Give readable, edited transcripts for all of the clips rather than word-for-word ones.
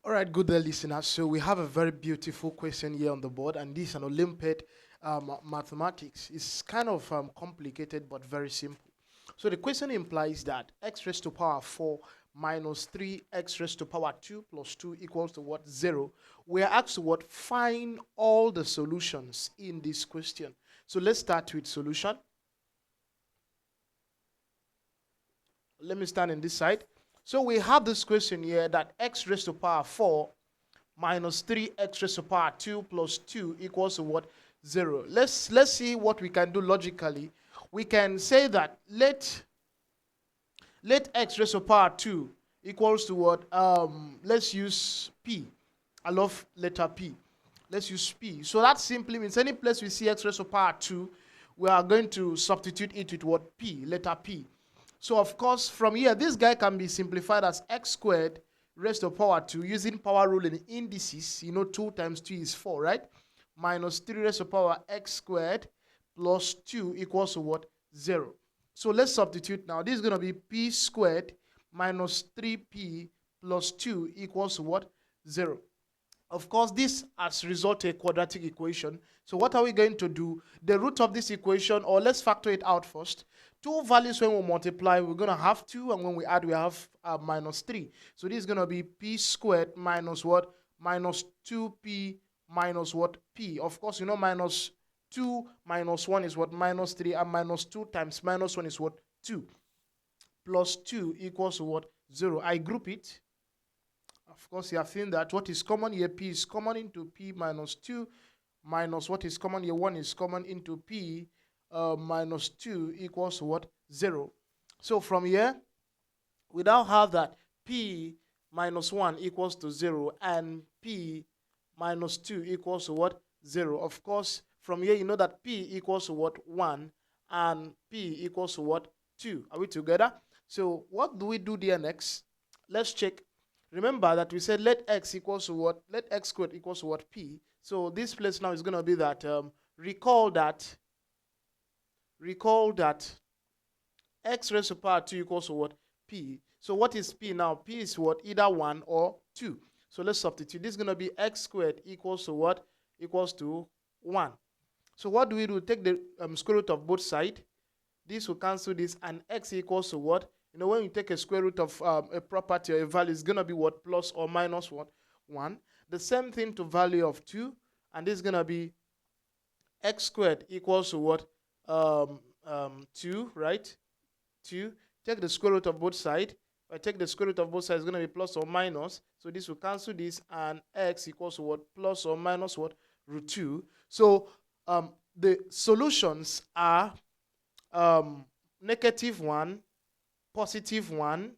All right, good day, listeners. So we have a very beautiful question here on the board, and this is an Olympiad mathematics. It's kind of complicated, but very simple. So the question implies that x raised to power 4 minus 3x raised to power 2 plus 2 equals to what? 0. We are asked to what? Find all the solutions in this question. So let's start with solution. Let me stand in this side. So we have this question here that x raised to power 4 minus 3x raised to power 2 plus 2 equals to what? 0. Let's see what we can do logically. We can say that let x raised to power 2 equals to what? Let's use p. I love letter p. Let's use p. So that simply means any place we see x raised to power 2, we are going to substitute it with what? P, letter p. So of course, from here, this guy can be simplified as x squared raised to power 2 using power rule in indices. 2 times 2 is 4, right? Minus 3 raised to power x squared plus 2 equals to what? 0. So let's substitute now. This is going to be p squared minus 3p plus 2 equals to what? 0. Of course, this has resulted in a quadratic equation. So what are we going to do? The root of this equation, or let's factor it out first. Two values when we multiply, we're going to have 2, and when we add, we have minus 3. So this is going to be p squared minus what? Minus 2p minus what? P. Of course, minus 2 minus 1 is what? Minus 3, and minus 2 times minus 1 is what? 2. Plus 2 equals to what? 0. I group it. Of course, you have seen that what is common here, p is common into p minus 2 minus what is common here, 1 is common into p minus 2 equals to what? 0. So from here, we now have that p minus 1 equals to 0 and p minus 2 equals to what? 0. Of course, from here, you know that p equals to what? 1 and p equals to what? 2. Are we together? So what do we do there next? Let's check. Remember that we said let x equals to what? Let x squared equals to what? P. So this place now is going to be that, recall that x raised to power 2 equals to what? P. So what is P now? P is what? Either 1 or 2. So let's substitute. This is going to be x squared equals to what? Equals to 1. So what do we do? Take the square root of both sides. This will cancel this, and x equals to what? When you take a square root of a property or a value, it's going to be what? Plus or minus what? 1. The same thing to value of 2. And this is going to be x squared equals to what? 2, right? 2. Take the square root of both sides. If I take the square root of both sides, it's going to be plus or minus. So this will cancel this, and x equals to what? Plus or minus what? Root 2. So the solutions are negative 1, positive 1,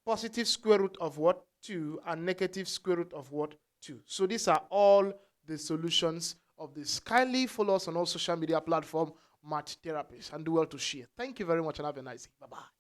positive square root of what? 2, and negative square root of what? 2. So these are all the solutions of this. Kindly follow us on all social media platforms, Math Therapist, and do well to share. Thank you very much, and have a nice day. Bye-bye.